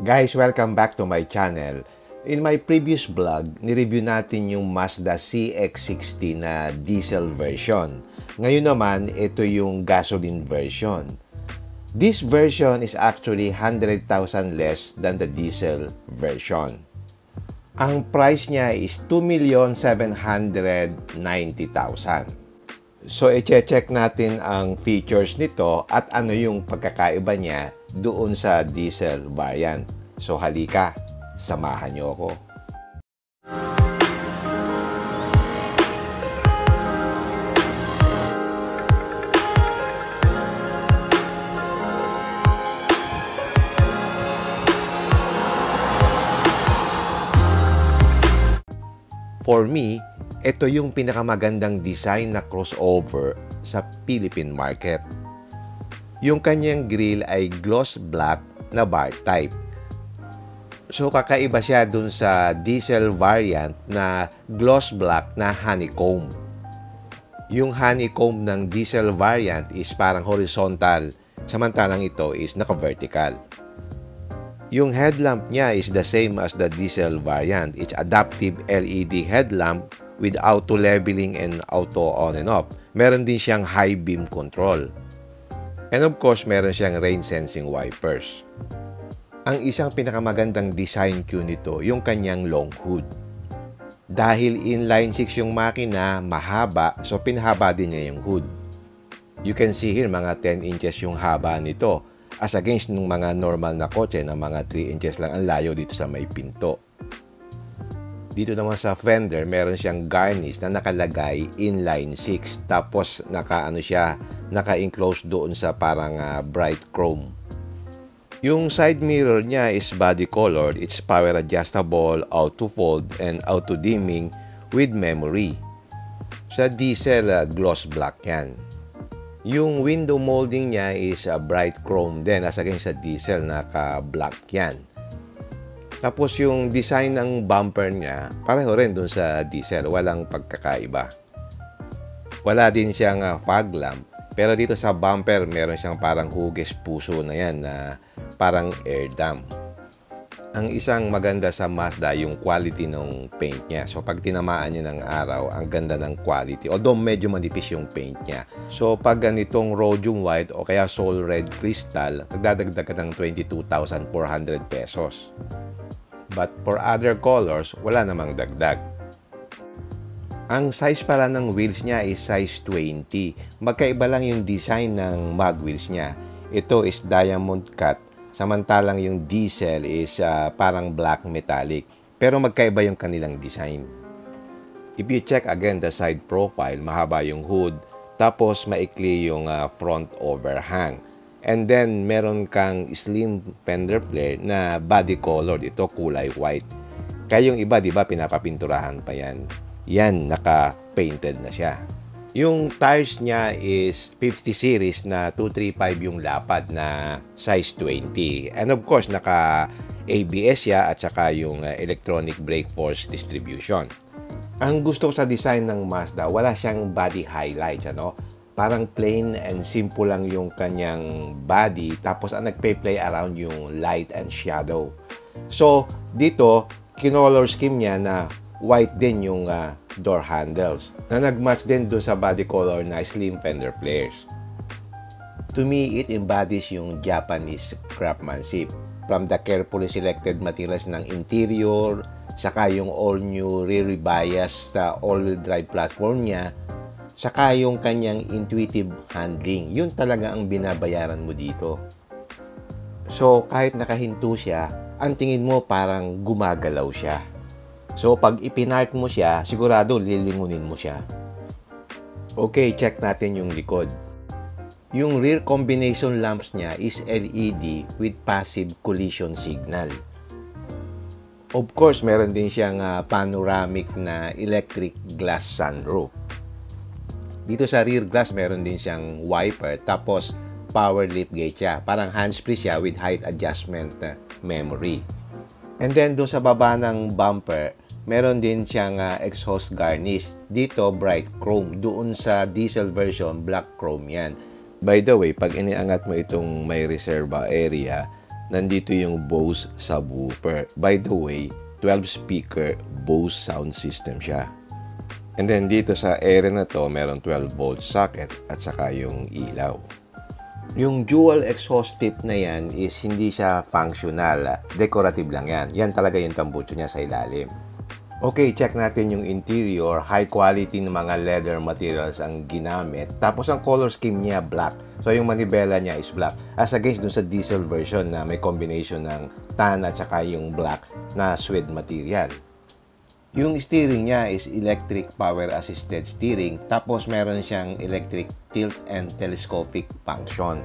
Guys, welcome back to my channel. In my previous vlog, nireview natin yung Mazda CX-60 na diesel version. Ngayon naman, ito yung gasoline version. This version is actually 100,000 less than the diesel version. Ang price niya is 2,790,000. So, i-check natin ang features nito at ano yung pagkakaiba niya doon sa diesel variant. So, halika, samahan niyo ako. For me, ito yung pinakamagandang design na crossover sa Philippine market. Yung kanyang grille ay gloss black na bar type. So kakaiba siya dun sa diesel variant na gloss black na honeycomb. Yung honeycomb ng diesel variant is parang horizontal, samantalang ito is naka-vertical. Yung headlamp niya is the same as the diesel variant. It's adaptive LED headlamp with auto leveling and auto on and off. Meron din siyang high beam control. And of course, meron siyang rain sensing wipers. Ang isang pinakamagandang design cue nito, yung kanyang long hood. Dahil inline 6 yung makina, mahaba, so pinahaba din niya yung hood. You can see here, mga 10 inches yung haba nito. As against ng mga normal na kotse na mga 3 inches lang ang layo dito sa may pinto. Dito naman sa fender, meron siyang garnish na nakalagay inline 6. Tapos naka-enclose doon sa parang bright chrome. Yung side mirror niya is body colored. It's power adjustable, auto fold, and auto dimming with memory. Sa diesel, gloss black yan. Yung window molding niya is bright chrome din. As against sa diesel, naka-black yan. Tapos yung design ng bumper niya, pareho rin dun sa diesel. Walang pagkakaiba. Wala din siyang fog lamp. Pero dito sa bumper, meron siyang parang hugis puso na yan na parang air dam. Ang isang maganda sa Mazda, yung quality ng paint niya. So pag tinamaan niya ng araw, ang ganda ng quality. Although medyo manipis yung paint niya. So pag ganitong rhodium white o kaya soul red crystal, nagdadagdag ka ng 22,400 pesos. But for other colors, wala namang dagdag. Ang size pala ng wheels niya is size 20. Magkaiba lang yung design ng mag wheels niya. Ito is diamond cut, samantalang yung diesel is parang black metallic. Pero magkaiba yung kanilang design. If you check again the side profile, mahaba yung hood, tapos maikli yung front overhang. And then, meron kang slim fender flare na body colored. Ito, kulay white. Kaya yung iba, di ba, pinapapinturahan pa yan. Yan, naka-painted na siya. Yung tires niya is 50 series na 235 yung lapad na size 20. And of course, naka-ABS siya at saka yung electronic brake force distribution. Ang gusto ko sa design ng Mazda, wala siyang body highlights, ano? Parang plain and simple lang yung kanyang body. Tapos ang nagpe-play around yung light and shadow. So, dito, kinolor scheme niya na white din yung door handles. Na nag-match din doon sa body color na slim fender flares. To me, it embodies yung Japanese craftsmanship. From the carefully selected materials ng interior, saka yung all-new rear-biased all-wheel drive platform niya, saka yung kanyang intuitive handling. Yun talaga ang binabayaran mo dito. So, kahit nakahinto siya, ang tingin mo parang gumagalaw siya. So, pag ipinark mo siya, sigurado lilingunin mo siya. Okay, check natin yung likod. Yung rear combination lamps niya is LED with passive collision signal. Of course, meron din siyang panoramic na electric glass sunroof. Dito sa rear glass, meron din siyang wiper, tapos power liftgate siya. Parang hands-free siya with height adjustment memory. And then, doon sa baba ng bumper, meron din siyang exhaust garnish. Dito, bright chrome. Doon sa diesel version, black chrome yan. By the way, pag iniangat mo itong may reserva area, nandito yung Bose subwoofer. By the way, 12-speaker Bose sound system siya. And then dito sa area na to, meron 12-volt socket at saka yung ilaw. Yung dual exhaust tip na yan is hindi siya functional. Decorative lang yan. Yan talaga yung tambucho niya sa ilalim. Okay, check natin yung interior. High quality ng mga leather materials ang ginamit. Tapos ang color scheme niya, black. So yung manibela niya is black. As against dun sa diesel version na may combination ng tan at saka yung black na suede material. Yung steering niya is electric power assisted steering. Tapos meron siyang electric tilt and telescopic function.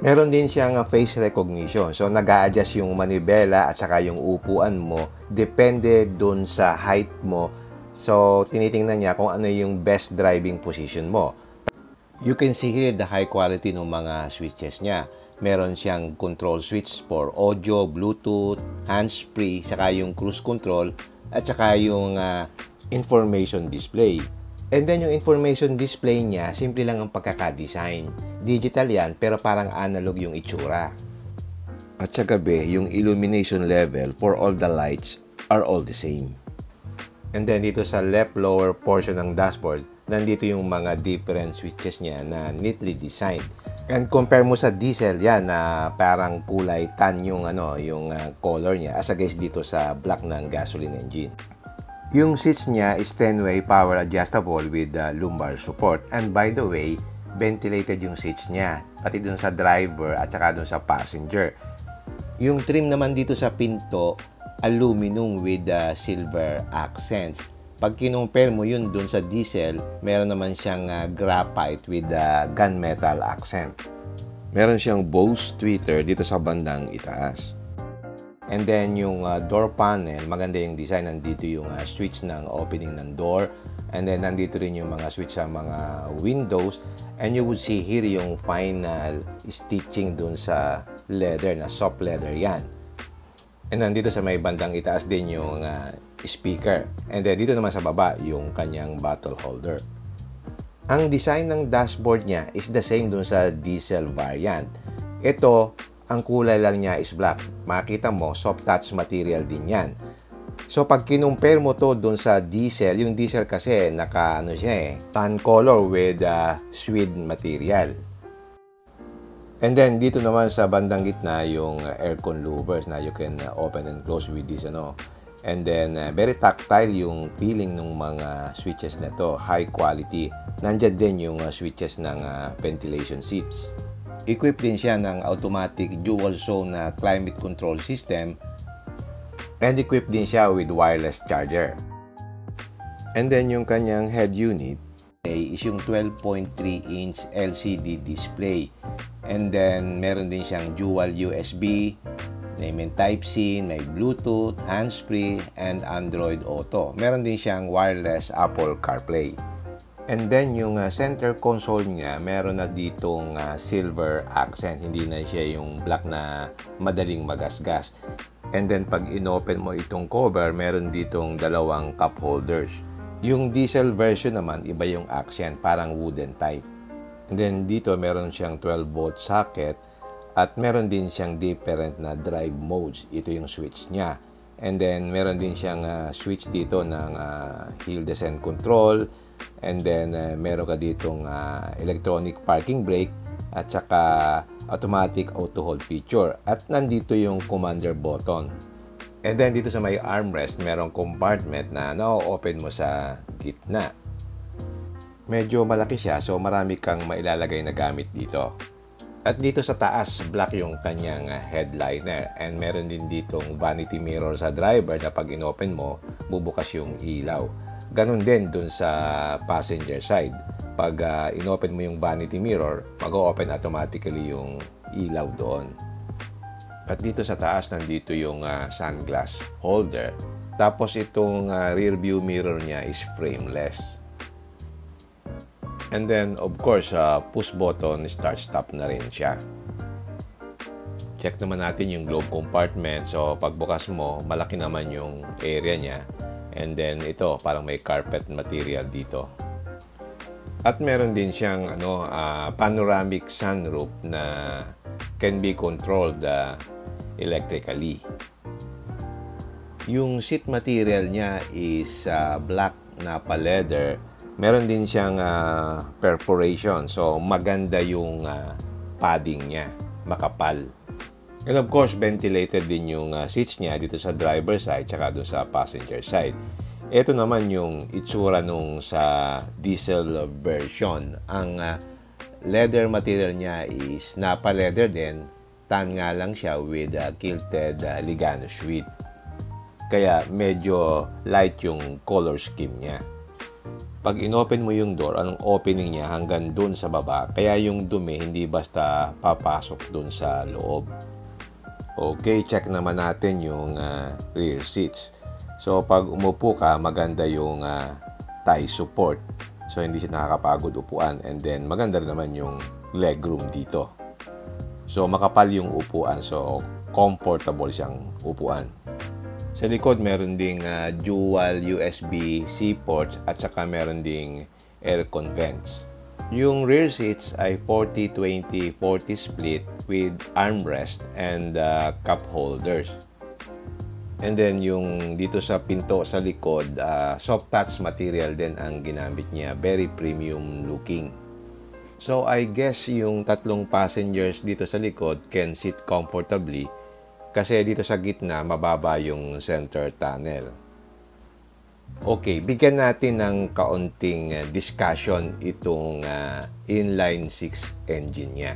Meron din siyang face recognition. So, nag-a-adjust yung manibela at saka yung upuan mo. Depende dun sa height mo. So, tinitingnan niya kung ano yung best driving position mo. You can see here the high quality ng mga switches niya. Meron siyang control switch for audio, Bluetooth, hands-free, saka yung cruise control, at saka yung information display. And then yung information display niya, simple lang ang pagkakadesign. Digital yan, pero parang analog yung itsura. At sa gabi, yung illumination level for all the lights are all the same. And then dito sa left lower portion ng dashboard, nandito yung mga different switches niya na neatly designed. And compare mo sa diesel yan na parang kulay tan yung color niya as against dito sa black ng gasoline engine. Yung seats niya is 10-way power adjustable with lumbar support. And by the way, ventilated yung seats niya, pati dun sa driver at saka dun sa passenger. Yung trim naman dito sa pinto, aluminum with silver accents. Pag kinumpare mo yun dun sa diesel, meron naman siyang graphite with gunmetal accent. Meron siyang Bose tweeter dito sa bandang itaas. And then yung door panel, maganda yung design. Nandito yung switch ng opening ng door. And then nandito rin yung mga switch sa mga windows. And you would see here yung final stitching dun sa leather, na soft leather yan. And nandito sa may bandang itaas din yung speaker. And then dito naman sa baba, yung kanyang bottle holder. Ang design ng dashboard niya is the same dun sa diesel variant. Ito, ang kulay lang niya is black. Makita mo, soft touch material din yan. So, pag kinumpare mo to dun sa diesel, yung diesel kasi tan color with suede material. And then, dito naman sa bandang gitna, yung aircon louvers na you can open and close with this, And then, very tactile yung feeling ng mga switches na to. High quality. Nandyan din yung switches ng ventilation seats. Equipped din siya ng automatic dual zone na climate control system. And equipped din siya with wireless charger. And then, yung kanyang head unit is yung 12.3-inch LCD display. And then, meron din siyang dual USB, may Type-C, may Bluetooth, hands-free, and Android Auto. Meron din siyang wireless Apple CarPlay. And then, yung center console niya, meron na ditong silver accent. Hindi na siya yung black na madaling magasgas. And then, pag inopen mo itong cover, meron ditong dalawang cup holders. Yung diesel version naman, iba yung accent, parang wooden type. And then, dito meron siyang 12-volt socket. At meron din siyang different na drive modes. Ito yung switch niya. And then, meron din siyang switch dito ng hill descent control. And then, meron ka ditong electronic parking brake at saka automatic auto hold feature. At nandito yung commander button. And then, dito sa may armrest, merong compartment na na-open mo sa gitna. Medyo malaki siya, so marami kang mailalagay na gamit dito. At dito sa taas, black yung kanyang headliner. And meron din ditong vanity mirror sa driver na pag inopen mo, bubukas yung ilaw. Ganon din dun sa passenger side. Pag inopen mo yung vanity mirror, mag-open automatically yung ilaw doon. At dito sa taas, nandito yung sunglass holder. Tapos itong rear view mirror niya is frameless. And then, of course, push button, start-stop na rin siya. Check naman natin yung glove compartment. So, pagbukas mo, malaki naman yung area niya. And then, ito, parang may carpet material dito. At meron din siyang panoramic sunroof na can be controlled electrically. Yung seat material niya is black na pa-leather. Meron din siyang perforation. So, maganda yung padding niya. Makapal. And of course, ventilated din yung seats niya dito sa driver side tsaka doon sa passenger side. Ito naman yung itsura nung sa diesel version. Ang leather material niya is Napa leather din. Tan nga lang siya with quilted Ligano suede. Kaya medyo light yung color scheme niya. Pag inopen mo yung door, anong opening niya hanggang dun sa baba. Kaya yung dumi hindi basta papasok dun sa loob. Okay, check naman natin yung rear seats. So pag umupo ka, maganda yung thigh support. So hindi siya nakakapagod upuan. And then maganda rin naman yung legroom dito. So makapal yung upuan. So comfortable siyang upuan. Sa likod, meron ding dual USB-C ports at saka meron ding aircon vents. Yung rear seats ay 40-20-40 split with armrest and cup holders. And then yung dito sa pinto sa likod, soft touch material din ang ginamit niya. Very premium looking. So I guess yung tatlong passengers dito sa likod can sit comfortably. Kasi dito sa gitna, mababa yung center tunnel. Okay, bigyan natin ng kaunting discussion itong inline 6 engine niya.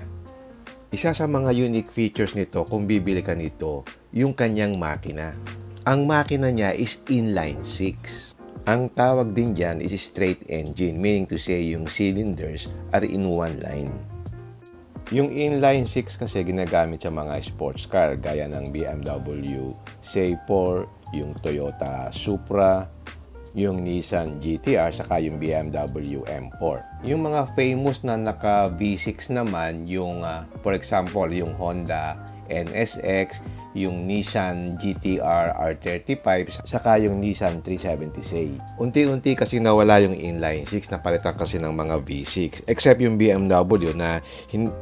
Isa sa mga unique features nito, kung bibili ka nito, yung kanyang makina. Ang makina niya is inline 6. Ang tawag din dyan is straight engine, meaning to say yung cylinders are in one line. Yung inline 6 kasi ginagamit sa mga sports car gaya ng BMW C4, yung Toyota Supra, yung Nissan GT-R, saka yung BMW M4. Yung mga famous na naka V6 naman, yung for example, yung Honda NSX, yung Nissan GT-R R35, saka yung Nissan 370Z. Unti-unti kasi nawala yung inline 6, napalitan kasi ng mga V6. Except yung BMW na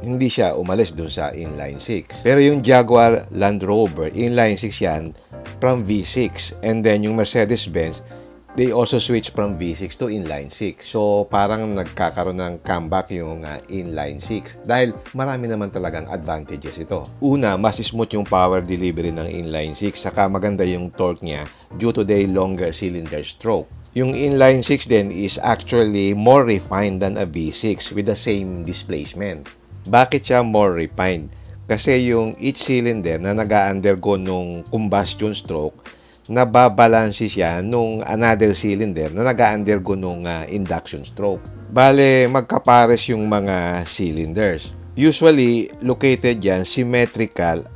hindi siya umalis dun sa inline 6. Pero yung Jaguar Land Rover, inline 6 yan from V6. And then yung Mercedes-Benz, they also switch from V6 to inline 6. So, parang nagkakaroon ng comeback yung inline 6. Dahil marami naman talagang advantages ito. Una, mas smooth yung power delivery ng inline 6. Saka maganda yung torque niya due to the longer cylinder stroke. Yung inline 6 din is actually more refined than a V6 with the same displacement. Bakit siya more refined? Kasi yung each cylinder na nag-undergo nung combustion stroke, nababalansi siya nung another cylinder na nag-undergo nung induction stroke. Bale, magkapares yung mga cylinders. Usually, located yan symmetrical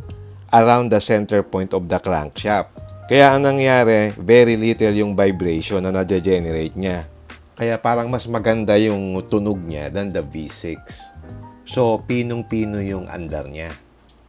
around the center point of the crankshaft. Kaya ang nangyari, very little yung vibration na na-generate niya. Kaya parang mas maganda yung tunog niya than the V6. So, pinong-pino yung andar niya.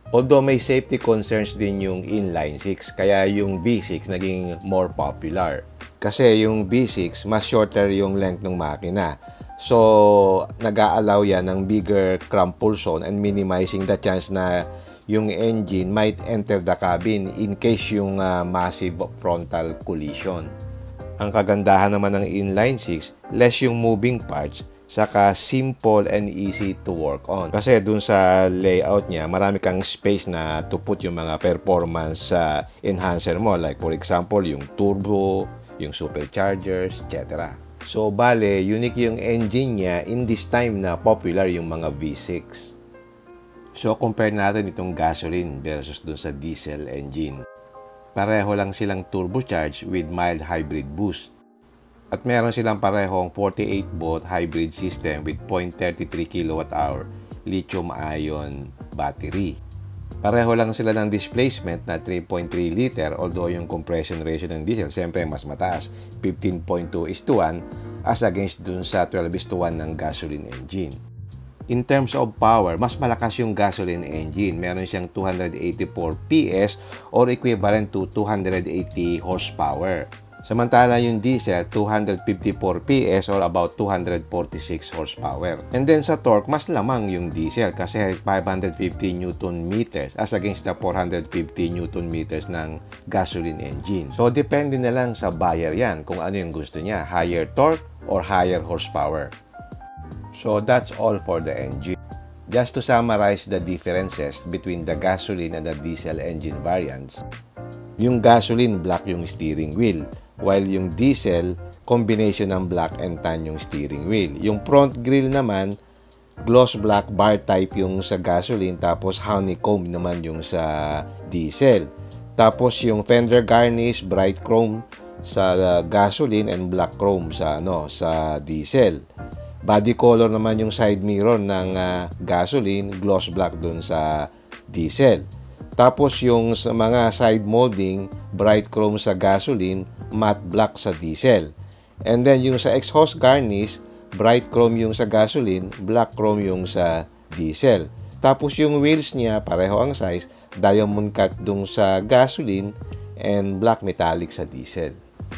Although may safety concerns din yung inline 6, kaya yung V6 naging more popular. Kasi yung V6, mas shorter yung length ng makina. So, nag-a-allow yan ng bigger crumple zone and minimizing the chance na yung engine might enter the cabin in case yung massive frontal collision. Ang kagandahan naman ng inline 6, less yung moving parts, saka simple and easy to work on. Kasi dun sa layout niya, marami kang space na to put yung mga performance enhancer mo. Like for example, yung turbo, yung superchargers, etc. So, bale, unique yung engine niya in this time na popular yung mga V6. So, compare natin itong gasoline versus dun sa diesel engine. Pareho lang silang turbocharged with mild hybrid boost. At meron silang parehong 48-volt hybrid system with 0.33 kWh lithium-ion battery. Pareho lang sila ng displacement na 3.3 liter, although yung compression ratio ng diesel siyempre mas mataas, 15.2:1 as against dun sa 12:1 ng gasoline engine. In terms of power, mas malakas yung gasoline engine. Meron siyang 284 PS or equivalent to 280 horsepower. Samantala yung diesel, 254 PS or about 246 horsepower. And then sa torque, mas lamang yung diesel kasi 550 Newton meters as against the 450 Newton meters ng gasoline engine. So depende na lang sa buyer yan kung ano yung gusto niya, higher torque or higher horsepower. So that's all for the engine. Just to summarize the differences between the gasoline and the diesel engine variants, yung gasoline black yung steering wheel, while yung diesel, combination ng black and tan yung steering wheel. Yung front grille naman, gloss black bar type yung sa gasoline, tapos honeycomb naman yung sa diesel. Tapos yung fender garnish, bright chrome sa gasoline and black chrome sa sa diesel. Body color naman yung side mirror ng gasoline, gloss black dun sa diesel. Tapos yung sa mga side molding, bright chrome sa gasoline, matte black sa diesel. And then yung sa exhaust garnish, bright chrome yung sa gasoline, black chrome yung sa diesel. Tapos yung wheels niya, pareho ang size, diamond cut dung sa gasoline and black metallic sa diesel.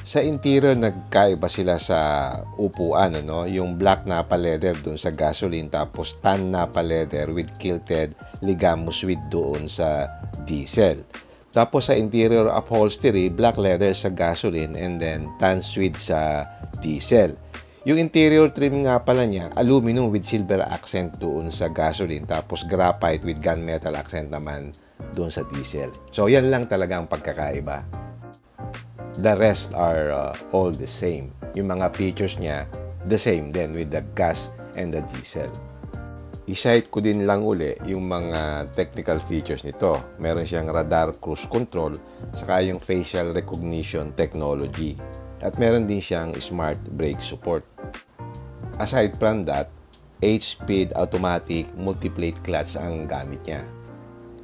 Sa interior, nagkaiba sila sa upuan, yung black Nappa leather doon sa gasoline, tapos tan Nappa leather with quilted ligamo suede doon sa diesel. Tapos sa interior upholstery, black leather sa gasoline and then tan suede sa diesel. Yung interior trim nga pala niya, aluminum with silver accent doon sa gasoline, tapos graphite with gunmetal accent naman doon sa diesel. So yan lang talaga ang pagkakaiba. The rest are all the same. Yung mga features niya, the same din with the gas and the diesel. I-cite ko din lang uli yung mga technical features nito. Meron siyang radar cruise control, saka yung facial recognition technology. At meron din siyang smart brake support. Aside from that, 8-speed automatic multiplate clutch ang gamit niya.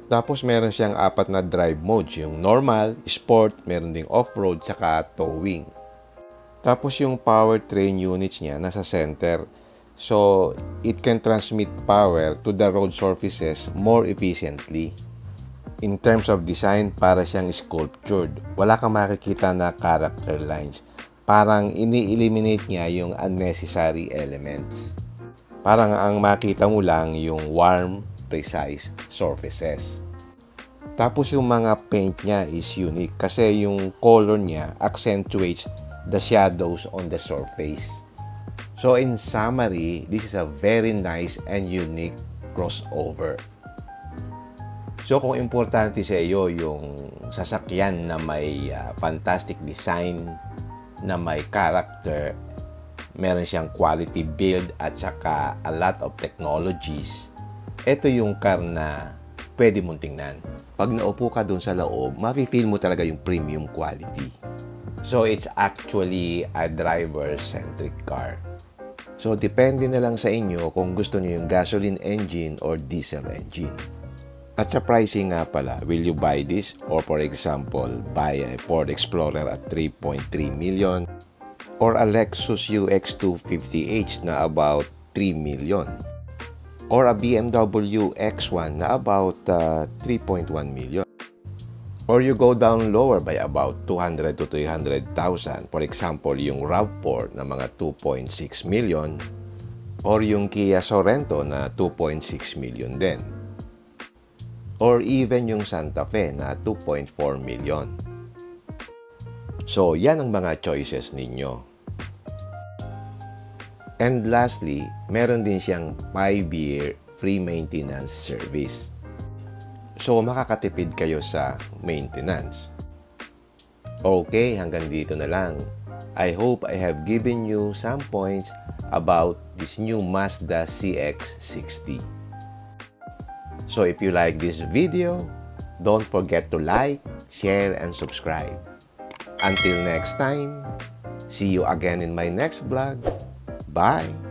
Tapos meron siyang 4 na drive modes, yung normal, sport, meron ding off-road, saka towing. Tapos yung powertrain units niya nasa center. So, it can transmit power to the road surfaces more efficiently. In terms of design, para siyang sculptured. Wala kang makikita na character lines. Parang ini-eliminate niya yung unnecessary elements. Parang ang makita mo lang yung warm, precise surfaces. Tapos yung mga paint niya is unique kasi yung color niya accentuates the shadows on the surface. So in summary, this is a very nice and unique crossover. So kung importante sa iyo yung sasakyan na may fantastic design, na may character, meron siyang quality build at saka a lot of technologies, ito yung car na pwede mong tingnan. Pag naupo ka doon sa loob, mafe-feel mo talaga yung premium quality. So, it's actually a driver-centric car. So, depende na lang sa inyo kung gusto niyo yung gasoline engine or diesel engine. At sa pricing nga pala, will you buy this? Or for example, buy a Ford Explorer at 3.3 million or a Lexus UX250H na about 3 million? Or a BMW X1 na about 3.1 million. Or you go down lower by about 200 to 300,000. For example, yung RAV4 na mga 2.6 million. Or yung Kia Sorento na 2.6 million din. Or even yung Santa Fe na 2.4 million. So, yan ang mga choices ninyo. And lastly, meron din siyang 5-year free maintenance service. So, makakatipid kayo sa maintenance. Okay, hanggang dito na lang. I hope I have given you some points about this new Mazda CX-60. So, if you like this video, don't forget to like, share, and subscribe. Until next time, see you again in my next vlog. Bye!